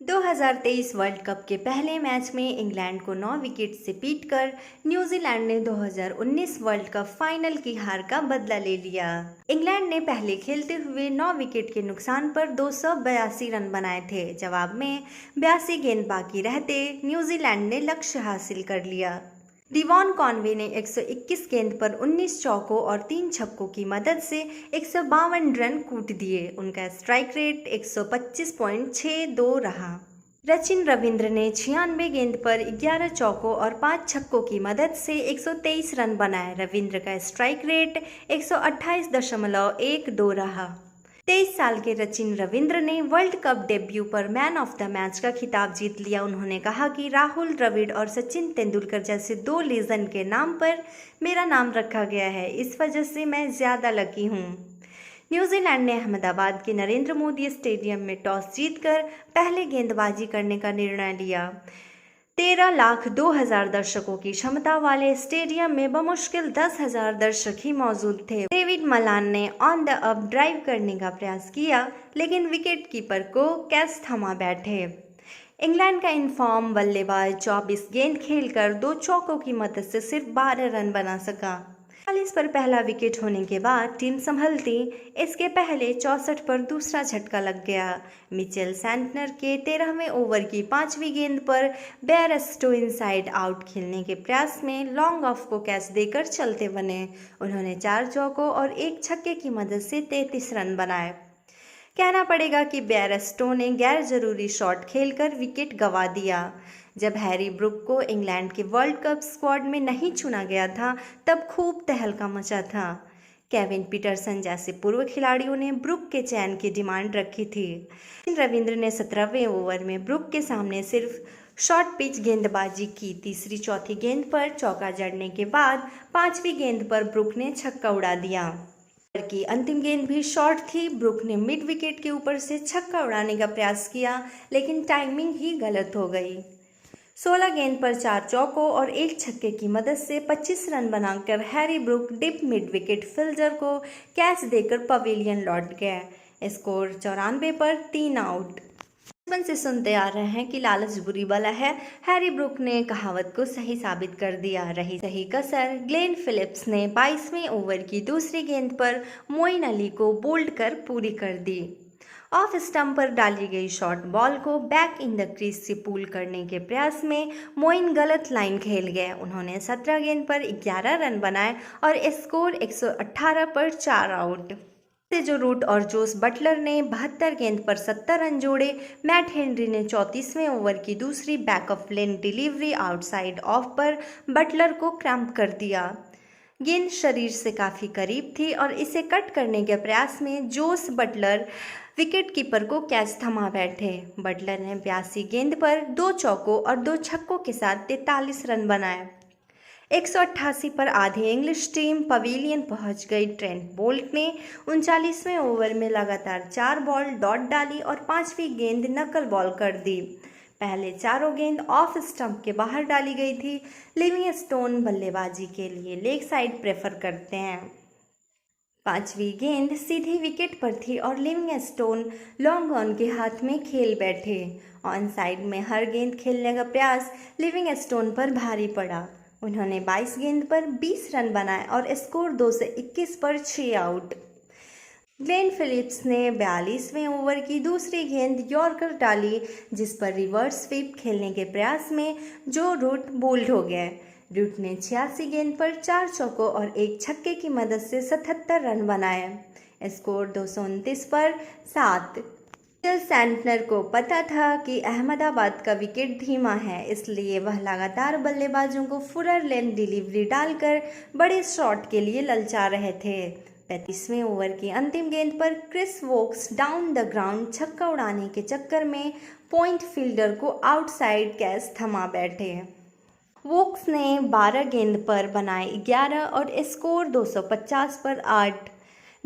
2023 world cup के पहले match में इंग्लैंड को 9 विकेट से पीटकर न्यूजीलैंड ने 2019 वर्ल्ड कप फाइनल की हार का बदला ले लिया। इंग्लैंड ने पहले खेलते हुए 9 विकेट के नुकसान पर 282 रन बनाए थे। जवाब में 82 गेंद बाकी रहते न्यूजीलैंड ने लक्ष्य हासिल कर लिया। डिवॉन कॉनवे ने 121 गेंद पर 19 चौकों और 3 छक्कों की मदद से 152 रन कूट दिए। उनका स्ट्राइक रेट 125.62 रहा। सचिन रविंद्र ने 96 गेंद पर 11 चौकों और 5 छक्कों की मदद से 123 रन बनाए। रविंद्र का स्ट्राइक रेट 128.12 रहा। 23 साल के सचिन रविंद्र ने वर्ल्ड कप डेब्यू पर मैन ऑफ द मैच का खिताब जीत लिया। उन्होंने कहा कि राहुल द्रविड़ और सचिन तेंदुलकर जैसे 2 लीजेंड के नाम पर मेरा नाम रखा गया है, इस वजह से मैं ज़्यादा लकी हूँ। न्यूजीलैंड ने अहमदाबाद के नरेंद्र मोदी स्टेडियम में टॉस जीतकर पहले गेंदबाजी करने का निर्णय लिया। 13,02,000 दर्शकों की क्षमता वाले स्टेडियम में बमुश्किल 10,000 दर्शक ही मौजूद थे। डेविड मलान ने ऑन द अप ड्राइव करने का प्रयास किया, लेकिन विकेट कीपर को कैच थमा बैठे। इंग्लैंड का इनफॉर्म बल्लेबाज 24 गेंद खेलकर 2 चौकों की मदद से सिर्फ 12 रन बना सका। 40 पर पहला विकेट होने के बाद टीम संभलती। इसके पहले 64 पर दूसरा झटका लग गया। मिचेल सैंटनर के 13वें ओवर की 5वीं गेंद पर बेयरस्टो इनसाइड आउट खेलने के प्रयास में लॉन्ग ऑफ को कैच देकर चलते बने। उन्होंने 4 चौकों और 1 छक्के की मदद से 33 रन बनाए। कहना पड़ेगा कि बेयरस्टो ने गैर जरूरी शॉट खेलकर विकेट गंवा दिया। जब हैरी ब्रूक को इंग्लैंड के वर्ल्ड कप स्क्वाड में नहीं चुना गया था, तब खूब तहलका मचा था। केविन पीटरसन जैसे पूर्व खिलाड़ियों ने ब्रूक के चयन की डिमांड रखी थी। रविंद्र ने 17वें ओवर में ब्रूक के सामने सिर्फ शॉर्ट पिच गेंदबाजी की। तीसरी चौथी गेंद पर चौका जड़ने के बाद 5वीं गेंद पर ब्रूक ने छक्का उड़ा दिया। की अंतिम गेंद भी शॉर्ट थी। ब्रूक ने मिड विकेट के ऊपर से छक्का उड़ाने का प्रयास किया, लेकिन टाइमिंग ही गलत हो गई। 16 गेंद पर 4 चौकों और 1 छक्के की मदद से 25 रन बनाकर Harry Brook deep mid wicket fielder को कैच देकर पवेलियन लौट गए। स्कोर 94 पर 3 आउट। बचपन से सुनते आ रहे हैं कि लालच बुरी बला है। हैरी ब्रूक ने कहावत को सही साबित कर दिया। रही सही कसर ग्लेन फिलिप्स ने 22वें ओवर की दूसरी गेंद पर मोइन अली को बोल्ड कर पूरी कर दी। ऑफ स्टंप पर डाली गई शॉर्ट बॉल को बैक इन द क्रीज से पुल करने के प्रयास में मोइन गलत लाइन खेल गए। उन्होंने 17 गेंद पर 11 रन बनाए और स्कोर 118 पर 4 आउट। जो रूट और जोस बटलर ने 72 गेंद पर 70 रन जोड़े। मैट हेनरी ने 34वें ओवर की दूसरी back of lane delivery outside of पर बटलर को क्रैम्प कर दिया। गेंद शरीर से काफ़ी करीब थी और इसे कट करने के प्रयास में जोस बटलर विकेट कीपर को कैच थमा बैठे। बटलर ने 82 गेंद पर 2 चौकों और 2 छक्कों के साथ 43 रन बनाए। 188 पर आधी इंग्लिश टीम पवेलियन पहुंच गई। ट्रेंट बोल्ट ने 39वें ओवर में लगातार 4 बॉल डॉट डाली और 5वीं गेंद नकल बॉल कर दी। पहले चारों गेंद ऑफ स्टंप के बाहर डाली गई थी। लिविंगस्टोन बल्लेबाजी के लिए लेग साइड प्रेफर करते हैं। 5वीं गेंद सीधी विकेट पर थी और लिविंगस्टोन लॉन्ग ऑन के हाथ में खेल बैठे। ऑन साइड में हर गेंद खेलने का प्रयास लिविंगस्टोन पर भारी पड़ा। उन्होंने 22 गेंद पर 20 रन बनाए और स्कोर 221 पर 6 आउट। ग्लेन फिलिप्स ने 42वें ओवर की दूसरी गेंद यॉर्कर डाली, जिस पर रिवर्स स्वीप खेलने के प्रयास में जो रूट बोल्ड हो गए। रूट ने 86 गेंद पर 4 चौकों और 1 छक्के की मदद से 77 रन बनाए। स्कोर 229 पर 7। मिचेल सैंटनर को पता था कि अहमदाबाद का विकेट धीमा है, इसलिए वह लगातार बल्लेबाजों को फुलर लेन डिलीवरी डालकर बड़े शॉट के लिए ललचा रहे थे। 35वें ओवर की अंतिम गेंद पर Chris Woakes down the ground छक्का उड़ाने के चक्कर में पॉइंट फील्डर को आउटसाइड कैच थमा बैठे। वोक्स ने 12 गेंद पर बनाए 11 और स्कोर 250 पर 8।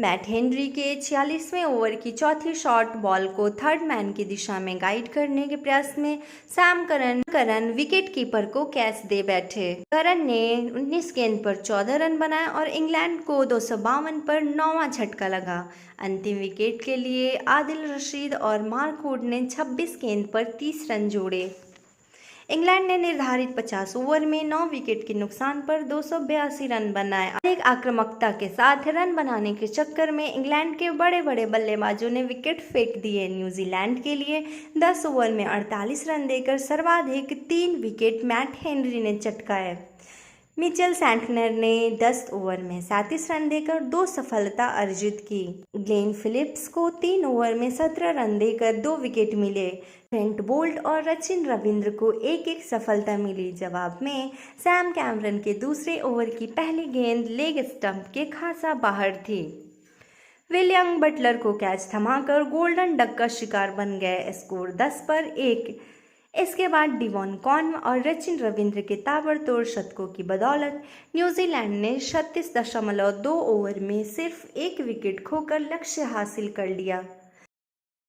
मैट हेनरी के 46वें ओवर की चौथी शॉर्ट बॉल को थर्ड मैन की दिशा में गाइड करने के प्रयास में सैम करन विकेट कीपर को कैच दे बैठे। करन ने 19 गेंद पर 14 रन बनाए और इंग्लैंड को 252 पर 9वां झटका लगा। अंतिम विकेट के लिए आदिल रशीद और मार्क वुड ने 26 गेंद पर 30 रन जोड़े। इंग्लैंड ने निर्धारित 50 ओवर में 9 विकेट के नुकसान पर 282 रन बनाए। अधिक आक्रामकता के साथ रन बनाने के चक्कर में इंग्लैंड के बड़े बड़े बल्लेबाजों ने विकेट फेंक दिए। न्यूजीलैंड के लिए 10 ओवर में 48 रन देकर सर्वाधिक 3 विकेट मैट हेनरी ने चटकाए। मिचेल सैंटनर ने 10 ओवर में 37 रन देकर 2 सफलता अर्जित की। ग्लेन फिलिप्स को 3 ओवर में 17 रन देकर 2 विकेट मिले। ट्रेंट बोल्ट और सचिन रविंद्र को एक एक सफलता मिली। जवाब में सैम कैमरन के दूसरे ओवर की पहली गेंद लेग स्टंप के खासा बाहर थी। विलियम बटलर को कैच थमाकर गोल्डन डक का शिकार बन गए। स्कोर 10 पर 1। इसके बाद डिवॉन कॉर्न और सचिन रविंद्र के ताबड़तोड़ शतकों की बदौलत न्यूजीलैंड ने 36.2 ओवर में सिर्फ 1 विकेट खोकर लक्ष्य हासिल कर लिया।